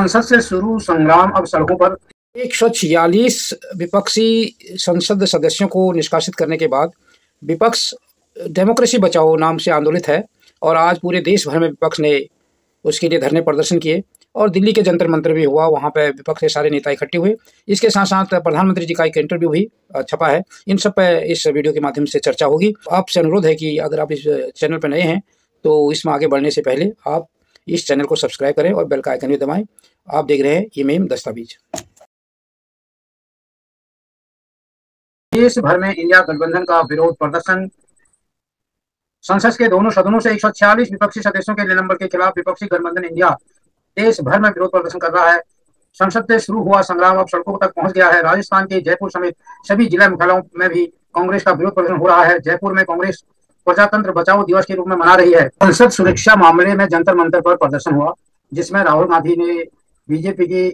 संसद से शुरू संग्राम अब सड़कों पर। 146 विपक्षी संसद सदस्यों को निष्कासित करने के बाद विपक्ष डेमोक्रेसी बचाओ नाम से आंदोलित है और आज पूरे देश भर में विपक्ष ने उसके लिए धरने प्रदर्शन किए और दिल्ली के जंतर मंतर भी हुआ। वहाँ पे विपक्ष के सारे नेता इकट्ठे हुए। इसके साथ साथ प्रधानमंत्री जी का एक इंटरव्यू भी छपा है। इन सब पे इस वीडियो के माध्यम से चर्चा होगी। आपसे अनुरोध है कि अगर आप इस चैनल पर नए हैं तो इसमें आगे बढ़ने से पहले आप इस चैनल को सब्सक्राइब करें और बेल का आइकन भी दबाएं। आप देख रहे हैं ये मेम दस्तावेज। देश भर में इंडिया गठबंधन का विरोध प्रदर्शन। संसद के दोनों सदनों से 146 विपक्षी सदस्यों के निलंबन के खिलाफ विपक्षी गठबंधन इंडिया देश भर में विरोध प्रदर्शन कर रहा है। संसद से शुरू हुआ संग्राम अब सड़कों तक पहुंच गया है। राजस्थान के जयपुर समेत सभी जिला मुख्यालयों में भी कांग्रेस का विरोध प्रदर्शन हो रहा है। जयपुर में कांग्रेस प्रजातंत्र बचाओ दिवस के रूप में मना रही है। संसद सुरक्षा मामले में जंतर मंतर पर प्रदर्शन हुआ जिसमें राहुल गांधी ने बीजेपी की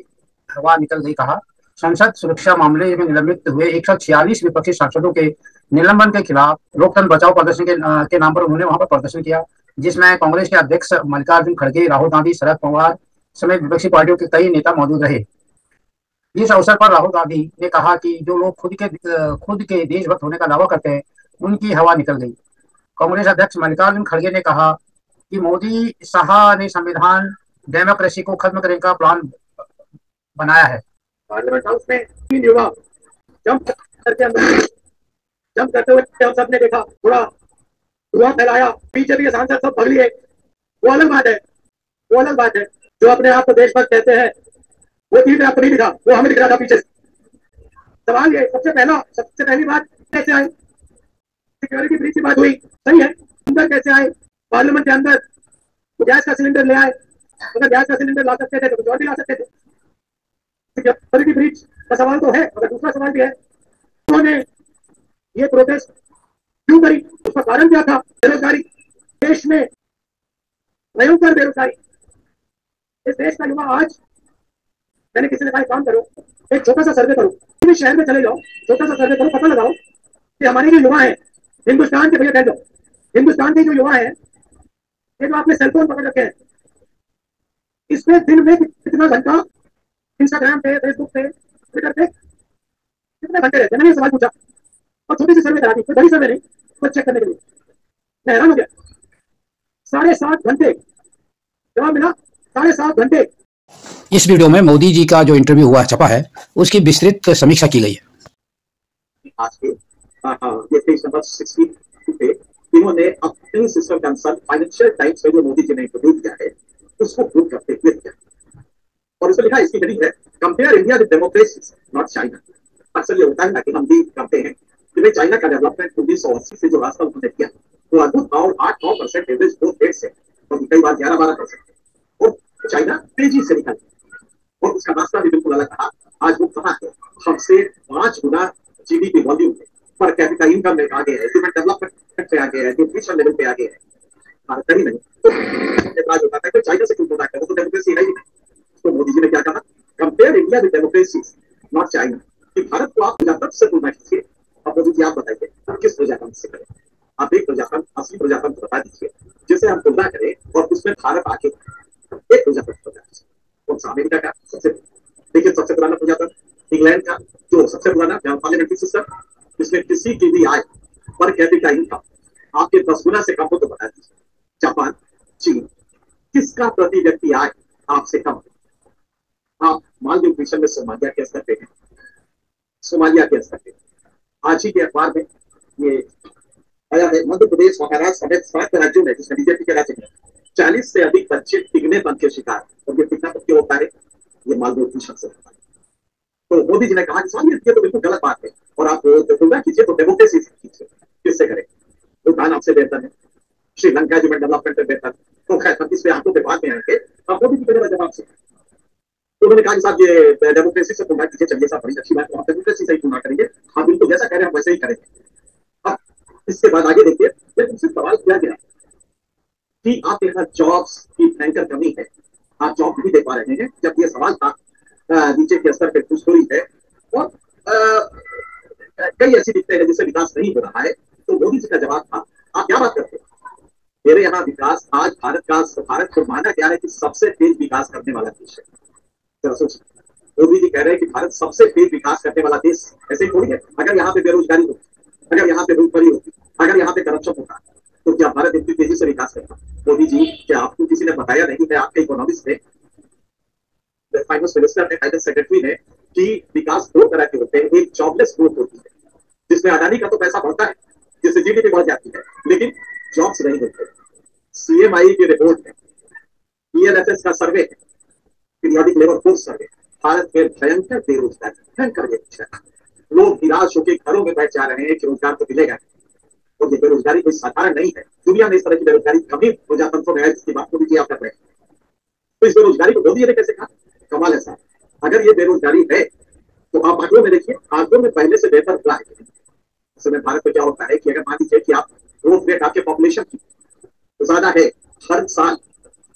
हवा निकल गई कहा। संसद सुरक्षा मामले में निलंबित हुए 146 विपक्षी सांसदों के निलंबन के खिलाफ लोकतंत्र बचाओ प्रदर्शन के नाम पर उन्होंने वहां पर प्रदर्शन किया जिसमें कांग्रेस के अध्यक्ष मल्लिकार्जुन खड़गे, राहुल गांधी, शरद पवार समेत विपक्षी पार्टियों के कई नेता मौजूद रहे। इस अवसर पर राहुल गांधी ने कहा कि जो लोग खुद के देशभक्त होने का दावा करते हैं उनकी हवा निकल गई। कांग्रेस अध्यक्ष मल्लिकार्जुन खड़गे ने कहा कि मोदी शाह ने संविधान डेमोक्रेसी को खत्म करने का प्लान बनाया है। पार्लियामेंट हाउस में 3 युवा जंप करते हुए हम सबने देखा, थोड़ा धुआं फैलाया, बीजेपी के सांसद सब भाग लिए। वो अलग बात है जो अपने आप को देशभक्त कहते हैं वो तीर आपको नहीं दिखा, वो हमें दिख रहा था पीछे। सवाल ये सबसे पहली बात कैसे आए? सिक्योरिटी ब्रीच की बात हुई, सही है। अंदर कैसे आए? पार्लियामेंट के अंदर तो गैस का सिलेंडर ले आए। अगर गैस का सिलेंडर ला सकते थे तो कुछ और भी ला सकते थे। सिक्योरिटी ब्रीच का सवाल तो है, मगर दूसरा सवाल भी है उन्होंने ये प्रोटेस्ट क्यों करी? उसका कारण क्या था? बेरोजगारी, देश में भयंकर बेरोजगारी। इस देश का युवा आज, मैंने किसी ने कहा काम करो, एक छोटा सा सर्वे करो, किसी शहर में चले जाओ, छोटा सा सर्वे करो, पता लगाओ कि हमारे जो युवा हैं हिंदुस्तान के, भैया कह दो, हिंदुस्तान के जो युवा हैं ये जो आपने सेलफोन पकड़ रखे हैं, इसमें दिन में कितना घंटा इंस्टाग्राम पे, फेसबुक पे, ट्विटर पे कितने घंटे रहते हैं? मैंने ये सवाल पूछा और छोटी सी सर्वे करा दी, कोई बड़ी सर्वे नहीं, कुछ चेक करने के लिए। मैं हैरान हो गया। 7.5 घंटे जवाब मिला, 7.5 घंटे। इस वीडियो में मोदी जी का जो इंटरव्यू हुआ छपा है उसकी विस्तृत समीक्षा की गई है। आज के ये पेज नंबर 62 पे इन्होंने अपने सिस्टम के अनुसार फाइनेंशियल टाइम्स में जो मोदी जी ने इंट्रोड्यूस किया है उसको प्रूव करते हुए किया और उसमें लिखा इसकी हेडिंग है compare India with democracy not China. अक्सर ये होता है ना कि हम भी करते हैं कि भाई चाइना का डेवलपमेंट 1980 से जो रास्ता उन्होंने किया वो अद्भुत और 8-9% एवरेज ग्रोथ रेट से और कई बार 11-12% और चाइना तेजी से निकल और उसका रास्ता भी बिल्कुल अलग रहा। आज वो कहाँ है? हमसे 5 गुना जीडीपी वॉल्यूम में, पर कैपिटा इनकम में आगे है, ह्यूमन डेवलपमेंट पे आगे है, न्यूट्रिशन लेवल पे आगे है। भारत कहीं नहीं। तो होता है कि चाइना से क्यों होता है? वो तो डेमोक्रेसी है ही नहीं। तो मोदी जी ने क्या कहा? Compare India with democracy not China. कि भारत को आप प्रजातंत्र से तुलना कीजिए। अब मोदी जी आप बताइए किस प्रजातंत्र से करें? आप एक प्रजातंत्र, असली प्रजातंत्र बता दीजिए जिसे हम तुलना करें और उसमें भारत आगे एक प्रजातंत्र बता दीजिए। कौन सा? अमेरिका का सबसे पुराना प्रजातंत्र, इंग्लैंड का जो सबसे पुराना पार्लियामेंट्री सिस्टम, जिसमें किसी की भी आय पर कैपिटा इनकम आपके 10 गुना से कम हो तो बता दीजिए। जापान, चीन, किसका प्रति व्यक्ति आय आपसे कम है? आप माल न्यूट्रिशन में सोमालिया के स्तर पे हैं, सोमालिया के स्तर पे। आज ही के अखबार में ये आया है, मध्य प्रदेश, महाराष्ट्र समेत 7 राज्यों में जिसमें बीजेपी के राज्य में 40 से अधिक बच्चे टिकनेपन के शिकार। और ये टिकना क्यों होता है? ये माल न्यूट्रिशन से होता है। तो मोदी जी ने कहा कि ये तो बिल्कुल गलत बात है और आप तुलना कीजिए तो डेमोक्रेसी से कीजिए। किससे करें? भूटान आपसे बेहतर है, श्रीलंका ह्यूमन डेवलपमेंट में बेहतर। तो खैर इस पे आपको बात में आएंगे। आप मोदी जी के जवाब से तो उन्होंने कहा कि साहब ये डेमोक्रेसी से तुलना कीजिए। चलिए साहब, बड़ी अच्छी बात है, आप डेमोक्रेसी से ही तुलना करेंगे। हाँ बिल्कुल, जैसा कह रहे हैं हम वैसे ही करेंगे। अब इसके बाद आगे देखिए, उनसे सवाल किया गया कि आप यहाँ जॉब्स की भयंकर कमी है, आप जॉब नहीं दे पा रहे हैं। जब ये सवाल था नीचे के स्तर पर घुसखोरी है और कई ऐसी दिखते हैं जिससे विकास नहीं हो रहा है, तो मोदी जी का जवाब था आप क्या बात करते हैं? मेरे यहाँ विकास, आज भारत को माना गया है कि सबसे तेज विकास करने वाला देश है। जरा सोचिए, मोदी जी कह रहे हैं कि भारत सबसे तेज विकास करने वाला देश, ऐसे ही थोड़ी है। अगर यहाँ पे बेरोजगारी होती, अगर यहाँ पे भूखमरी होती, अगर यहाँ पे करप्शन होता, तो क्या भारत इतनी तेजी से विकास करता? मोदी जी, क्या आपको किसी ने बताया नहीं है, आपके इकोनॉमिक्स ने, फाइनेंस मिनिस्टर ने, फाइनेंस सेक्रेटरी ने, कि विकास दो तरह के होते हैं। एक जॉबलेस ग्रोथ होती है, जिसमें अडानी का तो पैसा बढ़ता है, जिससे जीडीपी बढ़ जाती है, लेकिन जॉब्स नहीं होते। सीएमआई की रिपोर्ट है, ईएलएफएस का सर्वे है, periodic labour force survey, Bharat में भयंकर बेरोजगारी, भयंकर बेरोजगारी। लोग निराश होकर घरों में बैठ जा रहे हैं कि रोजगार तो मिलेगा, और ये बेरोजगारी कोई साधारण नहीं है। दुनिया में इस तरह की बेरोजगारी कभी प्रजातंत्रों में है जिसकी बात मोदी जी आप कर रहे हैं। तो इस बेरोजगारी को मोदी जी ने कैसे कहा? कमाल है साहब, अगर ये बेरोजगारी है तो आप आंकड़ों में देखिए, आंकड़ों में पहले से बेहतर हुआ है। इस समय भारत में क्या होता है कि अगर मान लीजिए कि आप ग्रोथ रेट आपके पॉपुलेशन की तो ज्यादा है, हर साल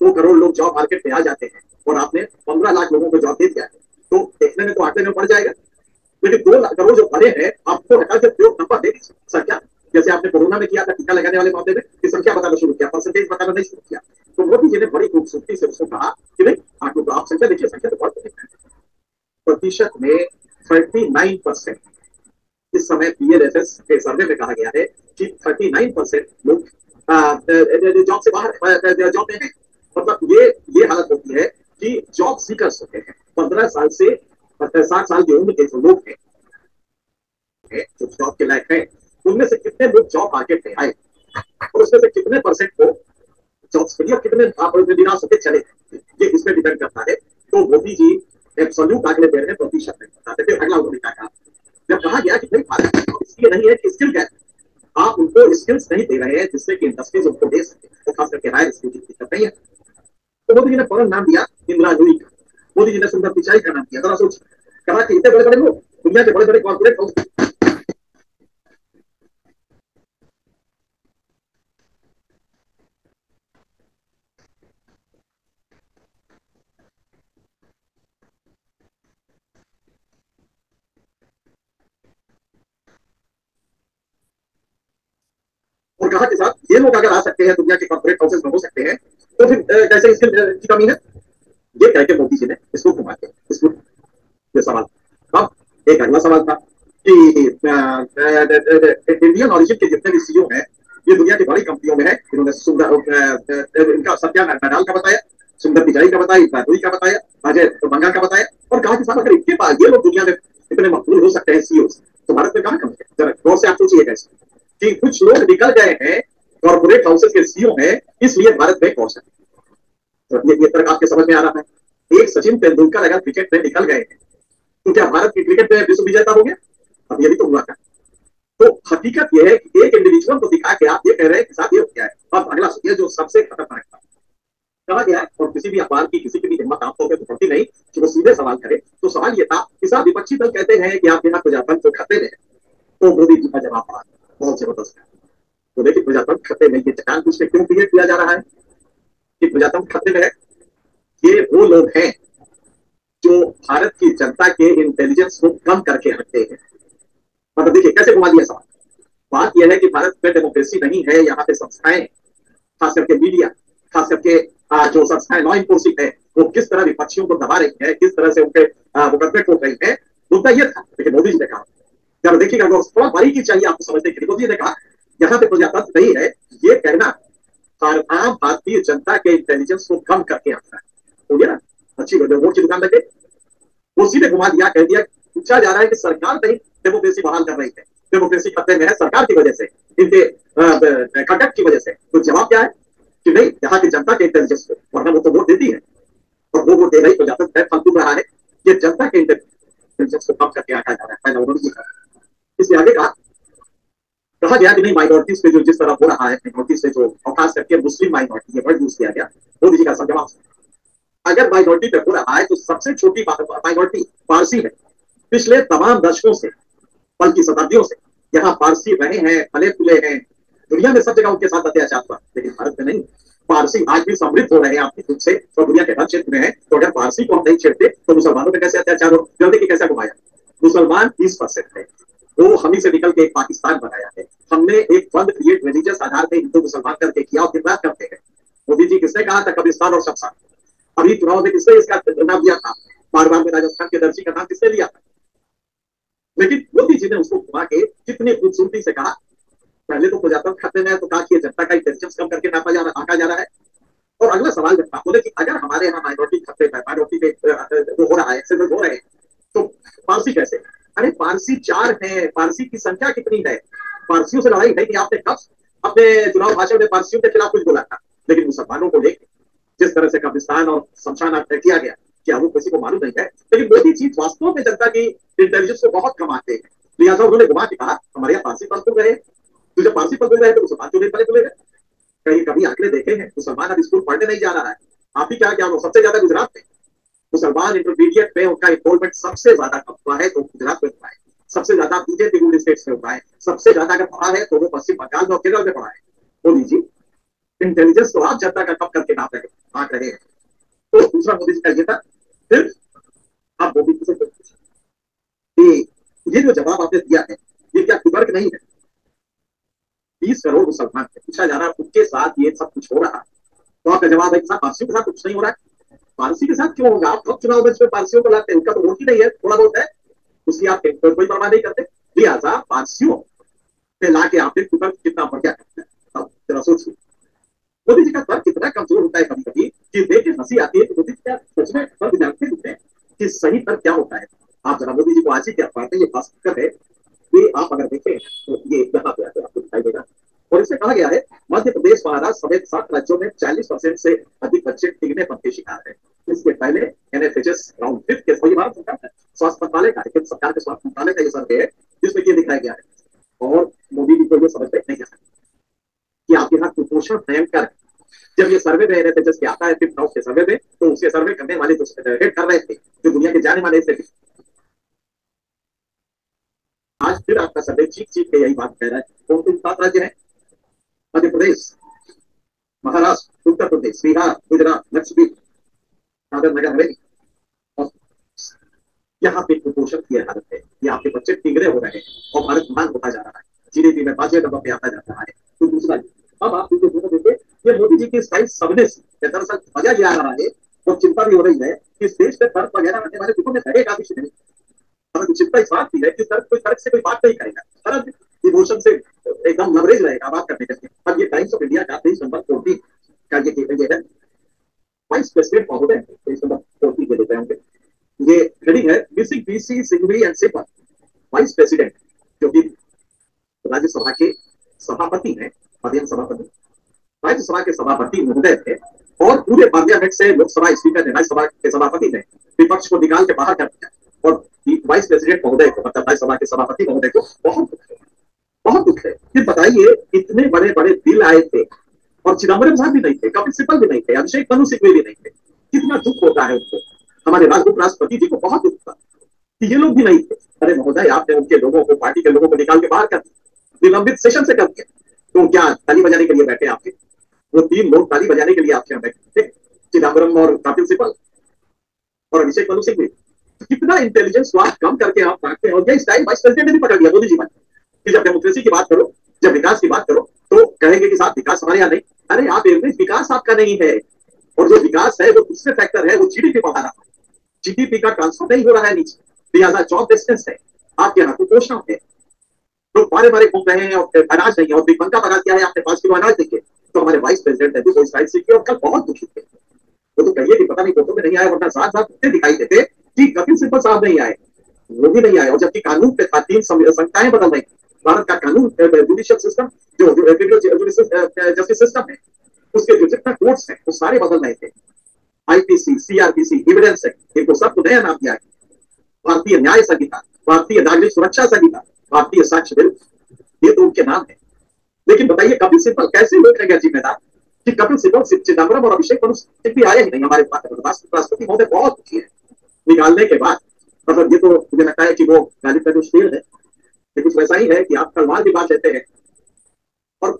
2 करोड़ लोग जॉब मार्केट में आ जाते हैं, और आपने 15 लाख लोगों को जॉब दे दिया है, तो देखने में तो आंकड़े में बढ़ जाएगा। लेकिन 2 करोड़ जो बड़े हैं, आपको हटा के जो नंबर दे दीजिए संख्या, जैसे आपने कोरोना में किया था टीका लगाने वाले मामले में, कि संख्या बताना शुरू किया, परसेंटेज बताना नहीं शुरू किया। तो मोदी जी ने बड़ी खूबसूरती से उसको कहा कि नहीं, आंकड़ों को आप संख्या देखिए, संख्या तो बढ़ है। प्रतिशत में 39%, इस समय पीएलएफएस के सर्वे में कहा गया है कि 39% लोग जॉब से बाहर, जॉब में है। मतलब ये हालत होती है कि जॉब सीकर्स होते हैं, 15 साल से 60 साल की उम्र के जो लोग हैं, जो जॉब के लायक है, उनमें से कितने लोग जॉब मार्केट में आए, और उसमें से कितने परसेंट को जॉब्स मिली, और कितने निराश होकर चले, ये इसमें डिपेंड करता है। तो मोदी जी एब्सोल्यूट आंकड़े दे रहे हैं, प्रतिशत में बताते थे। अगला उन्होंने कहा, जब कहा गया कि भाई भारत में इसलिए नहीं है कि स्किल गैप, आप उनको स्किल्स नहीं दे रहे हैं जिससे कि इंडस्ट्रीज उनको दे सके, तो खास करके हायर स्किल की दिक्कत नहीं है। तो मोदी जी ने फौरन नाम दिया इंदिरा नूरी का, मोदी जी ने सुंदर पिचाई का नाम दिया। जरा सोचिए, कहा कि इतने बड़े बड़े लोग, दुनिया के बड़े बड़े कॉर्पोरेट और कहा के साथ ये लोग अगर आ सकते हैं, दुनिया के कॉर्पोरेट हाउसेस में हो सकते हैं, तो फिर कैसे स्किल की कमी है? ये कह के मोदी जी ने इसको घुमा के इसको ये सवाल। अब एक अगला सवाल था कि इंडियन ऑरिजिन के जितने भी सीईओ हैं, ये दुनिया की बड़ी कंपनियों में है। इन्होंने सुंदर इनका सत्या नडाल का बताया, सुंदर पिचाई का बताया, इब्राहिम का बताया, अजय बंगा का बताया, और कहा कि साहब अगर इनके पास ये लोग दुनिया में इतने मकबूल हो सकते हैं सीईओ, तो भारत में कहाँ कम है? जरा गौर से आप सोचिए कैसे कि कुछ लोग निकल गए हैं, कॉर्पोरेट हाउसेस के सीईओ हैं, इसलिए भारत में पहुंचा। तो ये तरह आपके समझ में आ रहा है। एक सचिन तेंदुलकर अगर क्रिकेट में निकल गए हैं, तो क्या भारत की क्रिकेट में विश्व विजेता हो गया? अब ये भी तो हुआ था। तो हकीकत यह है कि एक इंडिविजुअल को दिखा के आप ये कह रहे हैं कि साथ ये हो गया है। अब अगला सुनिए, जो सबसे खतरनाक था, कहा गया है, और किसी भी अखबार की किसी की भी हिम्मत आप तो पड़ती नहीं कि वो सीधे सवाल करे। तो सवाल ये था कि साहब विपक्षी दल कहते हैं कि आप बिना प्रजातंत्र को खतरे में है। तो मोदी जी का जवाब आया, बहुत जबरदस्त है। तो देखिए, प्रजातंत्र खतरे में, ये जान पूछ के क्यों क्रिएट किया जा रहा है कि प्रजातंत्र खतरे में है? ये वो लोग हैं जो भारत की जनता के इंटेलिजेंस को कम करके रखते हैं। मतलब देखिए कैसे घुमा दिया सवाल। बात यह है कि भारत में डेमोक्रेसी नहीं है, यहाँ पे संस्थाएं, खास करके मीडिया, खास करके जो संस्थाएं लॉ इन्फोर्सिंग है, वो किस तरह विपक्षियों को दबा रही है, किस तरह से उनके मुकदमे ठोक रही है। मुद्दा यह था, लेकिन मोदी जी ने कहा, जब देखिएगा थोड़ा बारीकी चाहिए आपको समझने के लिए। मोदी जी ने कहा यहाँ पे प्रजातंत्र नहीं है, ये कहना आम भारतीय जनता के इंटेलिजेंस को कम करके आता है। हो गया ना, अच्छी वोट की दुकान लगे, वो सीधे घुमा दिया, कह दिया, पूछा जा रहा है कि सरकार नहीं डेमोक्रेसी बहाल कर रही है, डेमोक्रेसी खतरे में है सरकार की वजह से, इनके कंडक्ट की वजह से। तो जवाब क्या है कि नहीं, यहाँ की जनता के इंटेलिजेंस को, वरना वो तो वोट देती है, और वो वोट दे रही प्रजातंत्र है, फलतू रहा है, ये जनता के इंटेलिजेंस को कम करके आटा जा रहा है। उन्होंने कहा, इसलिए आगे कहा गया कि नहीं, माइनॉरिटीज पे जो जिस तरह हो रहा है, माइनॉरिटीज से जो, और खास करके मुस्लिम माइनॉरिटी, ये वर्ड यूज किया गया। मोदी जी का जवाब, अगर माइनॉरिटी पे हो रहा है तो सबसे छोटी माइनॉरिटी पारसी है। पिछले तमाम दशकों से, बल्कि शताब्दियों से यहाँ पारसी रहे हैं, फले फूले हैं। दुनिया में सब जगह उनके साथ अत्याचार हुआ, लेकिन भारत में नहीं। पारसी आज भी समृद्ध हो रहे हैं अपने खुद से, और दुनिया के हर क्षेत्र में है। तो अगर पारसी को हम नहीं छेड़ते तो मुसलमानों पे कैसे अत्याचार हो? जल्दी की कैसे घुमाया? मुसलमान 30% है, वो हम ही से निकल के एक पाकिस्तान बनाया है। हमने एक फंड क्रिएट रिलीजियस आधार पे हिंदू मुसलमान करके किया, और कितना करते हैं। मोदी जी किसने कहा था कब्रिस्तान और शमशान? अभी चुनाव में किसने इसका नाम दिया था? बार बार में राजस्थान के दर्जी का नाम किसने लिया था, लेकिन मोदी जी ने उसको घुमा के कितनी खूबसूरती से कहा। पहले तो प्रजातंत्र खाते में तो कहा कि जनता का इंटेलिजेंस कम करके आंका जा रहा है। और अगला सवाल जब था, बोले कि अगर हमारे यहाँ माइनॉरिटी खतरे में, माइनॉरिटी पे जो हो रहा है, एक्सीडेंट हो रहे हैं, तो पारसी कैसे? अरे पारसी 4 हैं, पारसी की संख्या कितनी है? पारसियों से लड़ाई है कि आपने कब अपने चुनाव भाषण में पारसियों के खिलाफ कुछ बोला था? लेकिन मुसलमानों को लेकर जिस तरह से कब्रिस्तान और शमशान तय किया गया, क्या वो किसी को मालूम नहीं है? लेकिन मोदी जी वास्तव में जनता की इंटेलिजेंस को बहुत कम आते हैं, लिहाजा उन्होंने घुमा के कहा हमारे यहाँ पारसी पल तुल रहे, तो जब पारसी पल तुल रहे तो मुसलमान क्यों नहीं पले तुले? कहीं कभी आंकड़े देखे हैं? मुसलमान अब स्कूल पढ़ने नहीं जा रहा है। आप ही क्या सबसे ज्यादा गुजरात में मुसलमान इंटरमीडिएट में उनका इन्वॉल्वमेंट सबसे ज्यादा कम हुआ है तो गुजरात में हुआ है। सबसे ज्यादा बीजेपी रूल स्टेट्स में हुआ है। सबसे ज्यादा अगर पढ़ा है तो वो पश्चिम बंगाल में और केरल में पढ़ा है। मोदी जी इंटेलिजेंस तो आप जनता का कम करके आंक रहे हैं। तो दूसरा मोदी जी का ये था। फिर आप मोदी जी से कि ये जो जवाब आपने दिया है ये क्या कुतर्क नहीं है? 20 करोड़ मुसलमान पूछा जा रहा है, उनके साथ ये सब कुछ हो रहा है, तो आपका जवाब है कि पारसियों के साथ कुछ नहीं हो रहा है। पारसी के साथ क्यों होगा? आप कब चुनाव में पारसियों को लाते हैं? उनका तो वोट ही नहीं है, थोड़ा बहुत है, उसकी आप कोई परवाह नहीं करते। लिहाजा पारसियों पे लाके आपने कुतर्क कितना बढ़िया करते हैं। अब जरा सोचिए मोदी जी का तर्क कितना कमजोर होता है कभी कभी कि देख के हंसी आती है। तो मोदी जी क्या सच में तर्क जानते होते हैं कि सही तर्क क्या होता है? आप जरा मोदी जी को आज ही क्या पढ़ते, ये खास कर है ये आप अगर देखें तो ये यहाँ पे आकर आपको दिखाई देगा। और इसमें कहा गया है मध्य प्रदेश, महाराष्ट्र समेत 7 राज्यों में 40% से अधिक बच्चे टिकने पर के शिकार है। इसके पहले एनएफएचएस राउंड 5 के भारत सरकार का स्वास्थ्य मंत्रालय का, सरकार के स्वास्थ्य मंत्रालय का ये सर्वे है जिसमें ये दिखाया गया है। और मोदी जी को ये समझ में नहीं आ सकता कि आपके यहाँ कुपोषण भयंकर। जब ये सर्वे में एनएफएचएस के आता है 5th राउंड के सर्वे में, तो उसके सर्वे करने वाले जो हेड कर रहे थे जो दुनिया के जाने माने थे, आज फिर आपका सर्वे चीख चीख के यही बात कह रहा है। कौन कौन 7 राज्य है? मध्य प्रदेश, महाराष्ट्र, उत्तर प्रदेश, बिहार, गुजरात, लक्षद्वीप, दादर नगर हवेली। और यहाँ पे कुपोषण की हालत है, यहाँ पे बच्चे तिगड़े हो रहे हैं और भारत महान होता जा रहा है, जीडीपी में 5वें नंबर पे आता जा रहा है। तो दूसरा अब आप देखिए ये मोदी जी की स्टाइल सबने दरअसल मजा ये आ रहा है और चिंता भी हो रही है कि इस देश में तर्क वगैरह रखने वाले लोगों में रहेगा भी नहीं। हमें चिंता इस बात की है कि तर्क कोई तर्क से कोई बात नहीं करेगा, तर्क इमोशन से एकदम लवरेज रहेगा बात करने के लिए। अब ये टाइम्स ऑफ इंडिया का पेज नंबर 14 का ये है वाइस प्रेसिडेंट महोदय, पेज नंबर 14 के देते हैं। ये हेडिंग है missing PC Singhvi and सिपल। Vice president जो कि राज्यसभा के सभापति हैं, मध्यम सभापति, राज्यसभा के सभापति महोदय थे और पूरे पार्लियामेंट से लोकसभा स्पीकर ने, राज्यसभा के सभापति ने विपक्ष को निकाल के बाहर कर दिया। और वाइस प्रेसिडेंट महोदय को, मतलब राज्यसभा के सभापति महोदय को बहुत दुख है, बहुत दुख है। फिर बताइए इतने बड़े बड़े बिल आए थे और चिदम्बरम साहब भी नहीं थे, कपिल सिब्बल भी नहीं थे, अभिषेक मनु सिंघवी भी नहीं थे। कितना दुख होता है उनको। हमारे राजदूत राष्ट्रपति जी को बहुत दुख था कि ये लोग भी नहीं थे। अरे महोदय आपने उनके लोगों को, पार्टी के लोगों को निकाल के बाहर कर दिया, निलंबित सेशन से कर दिया। तो क्या ताली बजाने के लिए बैठे आपके? वो 3 लोग ताली बजाने के लिए आपके यहाँ बैठे थे, चिदम्बरम और कपिल सिब्बल और अभिषेक मनु सिंघवी। कितना इंटेलिजेंस को आप कम करके आप बांटते हैं। और ये स्टाइल वाइस प्रेसिडेंट ने भी पकड़ लिया मोदी जी कि जब डेमोक्रेसी की बात करो, जब विकास की बात करो तो कहेंगे कि साहब विकास हमारे यहाँ नहीं। अरे आप एवरेज विकास आपका नहीं है, और जो विकास है वो दूसरे फैक्टर है, वो जीडीपी बढ़ा रहा है, जीडीपी का ट्रांसफर नहीं हो रहा है नीचे, लिहाजा जॉब डिस्टेंस है, आपके यहाँ कुपोषण है, लोग बारे बारे घूम रहे हैं और अनाज नहीं है। और बिकमंका बना दिया है आपने 5 किलो अनाज देखे। तो हमारे वाइस प्रेसिडेंट ने भी वो स्टाइल सीखी और कल बहुत दुखी थे। वो तो कहिए कि पता नहीं फोटो में नहीं आए, वरना साथ साथ दिखाई देते कि कपिल सिब्बल साहब नहीं आए, वो भी नहीं आए। और जबकि कानून पे 3 संहिताएं बदल रही, भारत का कानून जुडिशियल सिस्टम जो जस्टिस सिस्टम है, उसके जो जितना कोर्ट्स हैं वो सारे बदल रहे थे। आईपीसी, सीआरपीसी, एविडेंस एक्ट, इनको सबको नया नाम दिया गया, भारतीय न्याय संहिता, भारतीय नागरिक सुरक्षा संहिता, भारतीय साक्ष्य बिल, ये तो उनके नाम है। लेकिन बताइए कपिल सिब्बल कैसे लोग रहेंगे जिम्मेदार कि कपिल सिब्बल, चिदम्बरम और अभिषेक मनु सिंघवी आए ही नहीं हमारे पास। राष्ट्रपति महोदय बहुत दुखी है निकालने के बाद। मतलब ये तो मुझे लगता है कि वो गालिब का जो शेर है ये कुछ वैसा ही है कि आप तलवार भी बांध लेते हैं और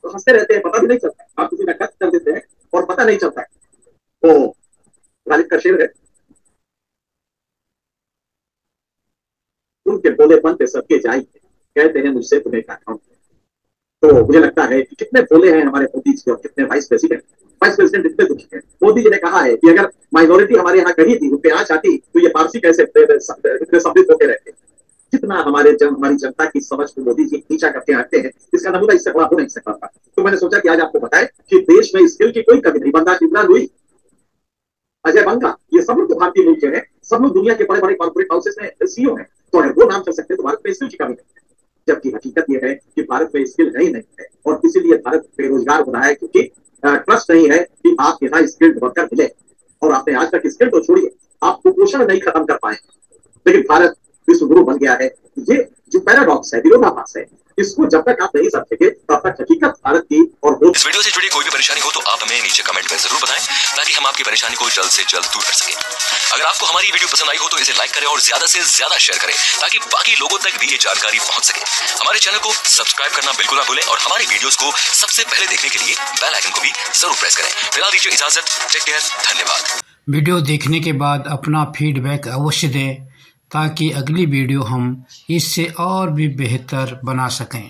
हंसते रहते हैं, पता भी नहीं चलता। आप किसी का कट कर देते हैं और पता नहीं चलता है। तो गालिब का शेर है, उनके बोलेपन पे सबके जाएंगे, कहते हैं मुझसे तुम्हें क्या काम। तो मुझे लगता है कि कितने बोले हैं हमारे मोदी जी और कितने वाइस प्रेसिडेंट वाइस प्रेसिडेंट इतने दुखी है। मोदी जी ने कहा है कि अगर माइनॉरिटी हमारे यहाँ कहीं थी, उनके यहाँ आती तो ये पारसी कैसे इतने सम्मिलित होते रहते। कितना हमारी जनता की समझ को मोदी जी नीचा करके रखते हैं, इसका नमूना इससे बड़ा हो नहीं सकता था। तो मैंने सोचा कि आज आपको बताएं कि देश में स्किल की कोई कमी नहीं। बंदा शिवरा लुई, अजय बंगा, ये सब लोग तो भारतीय मूल के हैं, सब लोग दुनिया के बड़े बड़े कॉर्पोरेट हाउसेस में सीईओ हैं। तो अगर वो नाम चल सकते हैं तो भारत में स्किल की कमी नहीं है। जबकि हकीकत यह है कि भारत में स्किल नहीं है और इसीलिए भारत बेरोजगार हो रहा है, क्योंकि ट्रस्ट नहीं है कि आप यहाँ स्किल्ड वर्कर मिले। और आपने आज तक स्किल तो छोड़िए, आप कुपोषण नहीं खत्म कर पाए, लेकिन भारत विश्व गुरु बन गया है। ये जो पैराडॉक्स है, विरोधाभास है, इसको जब तक आप नहीं समझेंगे तब तक हकीकत भारत की और इस वीडियो से जुड़ी कोई भी परेशानी हो तो आप हमें नीचे कमेंट में जरूर बताएं, ताकि हम आपकी परेशानी को जल्द से जल्द दूर कर सकें। अगर आपको हमारी वीडियो पसंद आई हो तो इसे लाइक करें और ज्यादा से ज्यादा शेयर करें, ताकि बाकी लोगों तक भी ये जानकारी पहुंच सके। हमारे चैनल को सब्सक्राइब करना बिल्कुल ना भूलें और हमारी वीडियोस को सबसे पहले देखने के लिए बेल आइकन को भी जरूर प्रेस करें। फिलहाल दीजिए इजाजत, टेक केयर, धन्यवाद। वीडियो देखने के बाद अपना फीडबैक अवश्य दें, ताकि अगली वीडियो हम इससे और भी बेहतर बना सकें।